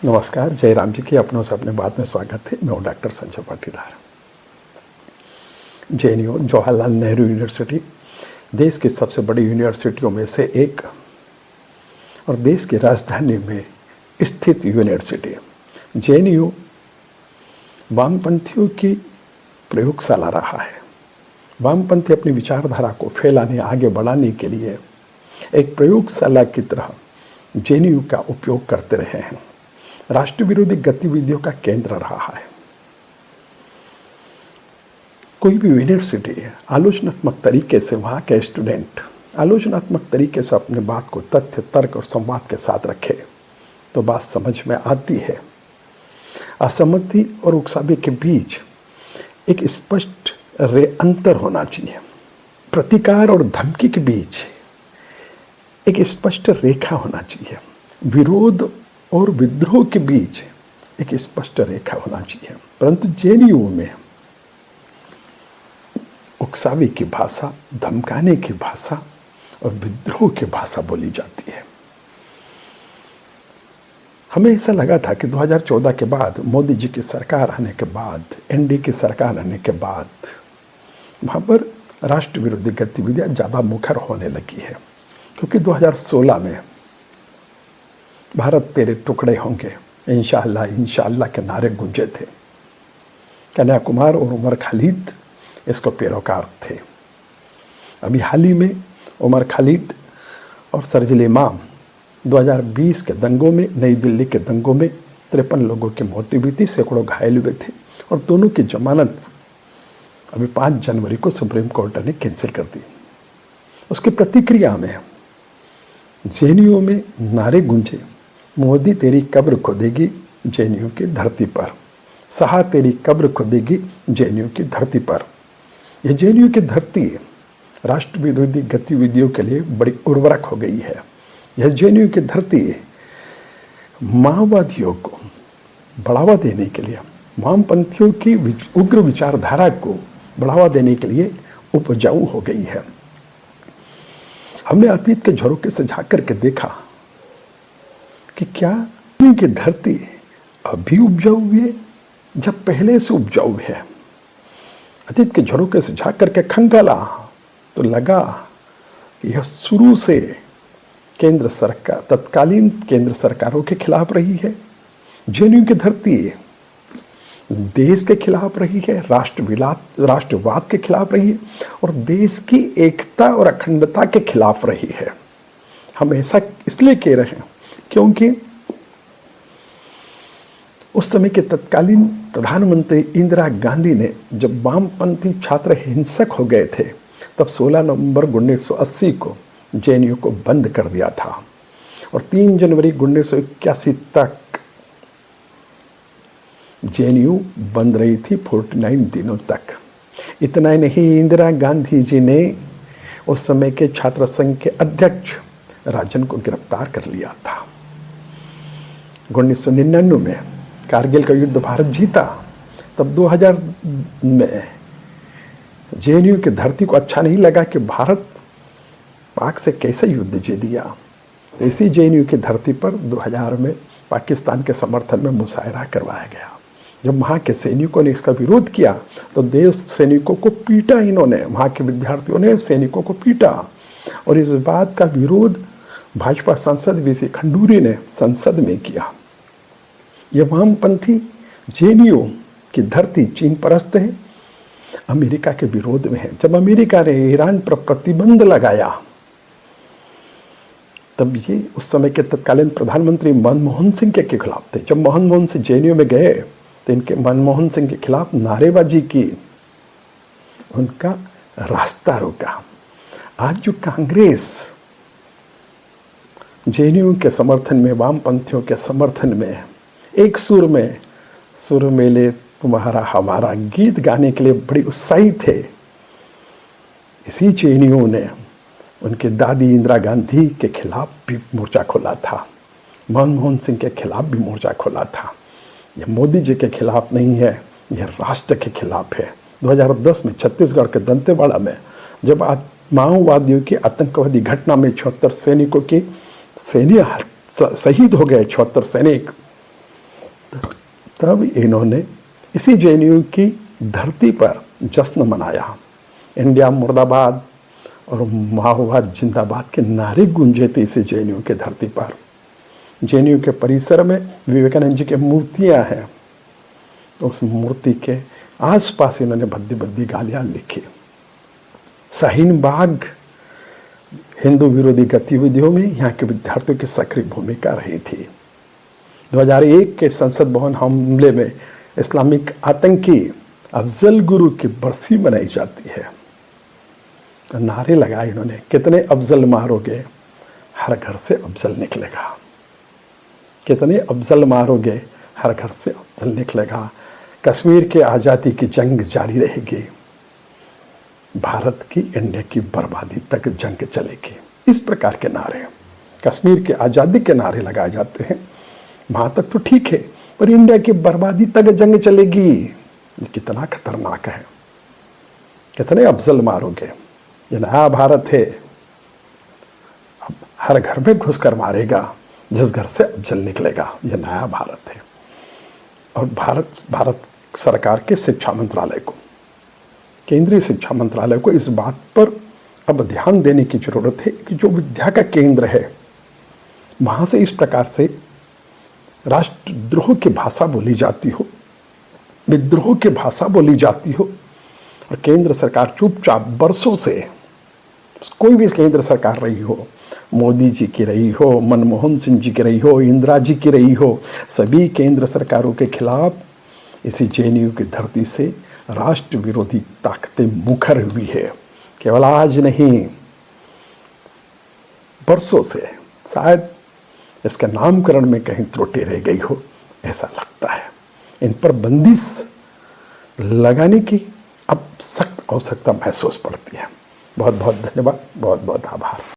नमस्कार, जयराम जी की अपनों से अपने बात में स्वागत है। मैं हूँ doctor Sanjay Patidar. JNU Jawaharlal Nehru university देश की सबसे बड़ी यूनिवर्सिटियों में से एक और देश की राजधानी में स्थित यूनिवर्सिटी है। जेएनयू वामपंथियों की प्रयोगशाला रहा है। वामपंथी अपनी विचारधारा को फैलाने, आगे बढ़ाने के लिए एक प्रयोगशाला की तरह जेएनयू का उपयोग करते रहे हैं। राष्ट्र विरोधी गतिविधियों का केंद्र रहा है। कोई भी यूनिवर्सिटी आलोचनात्मक तरीके से वहाँ के स्टूडेंट आलोचनात्मक तरीके से अपने बात को तथ्य, तर्क और संवाद के साथ रखे तो बात समझ में आती है। असहमति और उकसावे के बीच एक स्पष्ट अंतर होना चाहिए। प्रतिकार और धमकी के बीच एक स्पष्ट रेखा होना चाहिए। विरोध और विद्रोह के बीच एक स्पष्ट रेखा होना चाहिए। परंतु जेएनयू में उकसावे की भाषा, धमकाने की भाषा और विद्रोह की भाषा बोली जाती है। हमें ऐसा लगा था कि 2014 के बाद, मोदी जी की सरकार आने के बाद, एनडीए की सरकार आने के बाद वहाँ पर राष्ट्र विरोधी गतिविधियाँ ज़्यादा मुखर होने लगी है। क्योंकि 2016 में भारत तेरे टुकड़े होंगे, इंशाअल्लाह इंशाअल्लाह के नारे गूंजे थे। कन्याकुमार और उमर खालिद इसको पैरोकार थे। अभी हाल ही में उमर खालिद और शरजील इमाम 2020 के दंगों में, नई दिल्ली के दंगों में 53 लोगों की मौत हुई थी, सैकड़ों घायल हुए थे और दोनों की जमानत अभी 5 जनवरी को सुप्रीम कोर्ट ने कैंसिल कर दी। उसकी प्रतिक्रिया में जेएनयू में नारे गूंजे, मोदी तेरी कब्र खोदेगी जेएनयू की धरती पर, शाह तेरी कब्र खोदेगी जेएनयू की धरती पर। यह जेएनयू की धरती राष्ट्र विरोधी गतिविधियों के लिए बड़ी उर्वरक हो गई है। यह जेएनयू की धरती माओवादियों को बढ़ावा देने के लिए, वामपंथियों की उग्र विचारधारा को बढ़ावा देने के लिए उपजाऊ हो गई है। हमने अतीत के झरोखे से झांक करके देखा कि क्या की धरती अभी उपजाऊ है जब पहले से उपजाऊ है। अतीत के झरोखे से झांक करके खंगाला तो लगा कि यह शुरू से केंद्र सरकार, तत्कालीन केंद्र सरकारों के खिलाफ रही है। जेएनयू की धरती देश के खिलाफ रही है, राष्ट्रवाद के खिलाफ रही है और देश की एकता और अखंडता के खिलाफ रही है। हम ऐसा इसलिए कह रहे हैं क्योंकि उस समय के तत्कालीन प्रधानमंत्री इंदिरा गांधी ने, जब वामपंथी छात्र हिंसक हो गए थे, तब 16 नवंबर 1980 को जेएनयू को बंद कर दिया था और 3 जनवरी 1981 तक जेएनयू बंद रही थी, 49 दिनों तक। इतना ही नहीं, इंदिरा गांधी जी ने उस समय के छात्र संघ के अध्यक्ष राजन को गिरफ्तार कर लिया था। 1999 में कारगिल का युद्ध भारत जीता, तब 2000 में जेएनयू की धरती को अच्छा नहीं लगा कि भारत पाक से कैसे युद्ध जीत दिया, तो इसी जेएनयू की धरती पर 2000 में पाकिस्तान के समर्थन में मुशायरा करवाया गया। जब वहाँ के सैनिकों ने इसका विरोध किया तो देश सैनिकों को पीटा, इन्होंने, वहाँ के विद्यार्थियों ने सैनिकों को पीटा और इस बात का विरोध भाजपा सांसद वीसी खंडूरी ने संसद में किया। यह वामपंथी जेएनयू की धरती चीन परस्त है, अमेरिका के विरोध में है। जब अमेरिका ने ईरान पर प्रतिबंध लगाया तब ये उस समय के तत्कालीन प्रधानमंत्री मनमोहन सिंह के खिलाफ थे। जब मनमोहन सिंह जेएनयू में गए तो इनके मनमोहन सिंह के खिलाफ नारेबाजी की, उनका रास्ता रोका। आज जो कांग्रेस जेएनयू के समर्थन में, वामपंथियों के समर्थन में एक सुर में, सुर मेले तुम्हारा हमारा गीत गाने के लिए बड़ी उत्साही थे, इसी जेएनयू ने उनके दादी इंदिरा गांधी के खिलाफ भी मोर्चा खोला था, मनमोहन सिंह के खिलाफ भी मोर्चा खोला था। यह मोदी जी के खिलाफ नहीं है, यह राष्ट्र के खिलाफ है। 2010 में छत्तीसगढ़ के दंतेवाड़ा में जब माओवादियों की आतंकवादी घटना में 76 सैनिकों की शहीद हो गए, 76 सैनिक, तब इन्होंने इसी जेएनयू की धरती पर जश्न मनाया। इंडिया मुर्दाबाद और माओवाद जिंदाबाद के नारे गूंजे थे इसी जेएनयू के धरती पर। जेएनयू के परिसर में विवेकानंद जी की मूर्तियां हैं, उस मूर्ति के आसपास इन्होंने भद्दी भद्दी गालियां लिखी। शाहीन बाग हिंदू विरोधी गतिविधियों में यहाँ के विद्यार्थियों की सक्रिय भूमिका रही थी। 2001 के संसद भवन हमले में इस्लामिक आतंकी अफजल गुरु की बरसी मनाई जाती है। नारे लगाए इन्होंने, कितने अफजल मारोगे, हर घर से अफजल निकलेगा। कितने अफजल मारोगे, हर घर से अफजल निकलेगा। कश्मीर के आज़ादी की जंग जारी रहेगी, भारत की इंडिया की बर्बादी तक जंग चलेगी। इस प्रकार के नारे, कश्मीर के आज़ादी के नारे लगाए जाते हैं। वहाँ तक तो ठीक है, पर इंडिया की बर्बादी तक जंग चलेगी, ये कितना खतरनाक है। कितने अफजल मारोगे, ये नया भारत है, अब हर घर में घुसकर मारेगा, जिस घर से अफजल निकलेगा, ये नया भारत है। और भारत सरकार के शिक्षा मंत्रालय को, केंद्रीय शिक्षा मंत्रालय को इस बात पर अब ध्यान देने की जरूरत है कि जो विद्या का केंद्र है, वहाँ से इस प्रकार से राष्ट्रद्रोह की भाषा बोली जाती हो, विद्रोह की भाषा बोली जाती हो, और केंद्र सरकार चुपचाप बरसों से, कोई भी केंद्र सरकार रही हो, मोदी जी की रही हो, मनमोहन सिंह जी की रही हो, इंदिरा जी की रही हो, सभी केंद्र सरकारों के खिलाफ इसी जेएनयू की धरती से राष्ट्र विरोधी ताकतें मुखर हुई है। केवल आज नहीं, बरसों से। शायद इसके नामकरण में कहीं त्रुटि रह गई हो, ऐसा लगता है। इन पर बंदिश लगाने की अब सख्त आवश्यकता महसूस पड़ती है। बहुत बहुत धन्यवाद, बहुत बहुत आभार।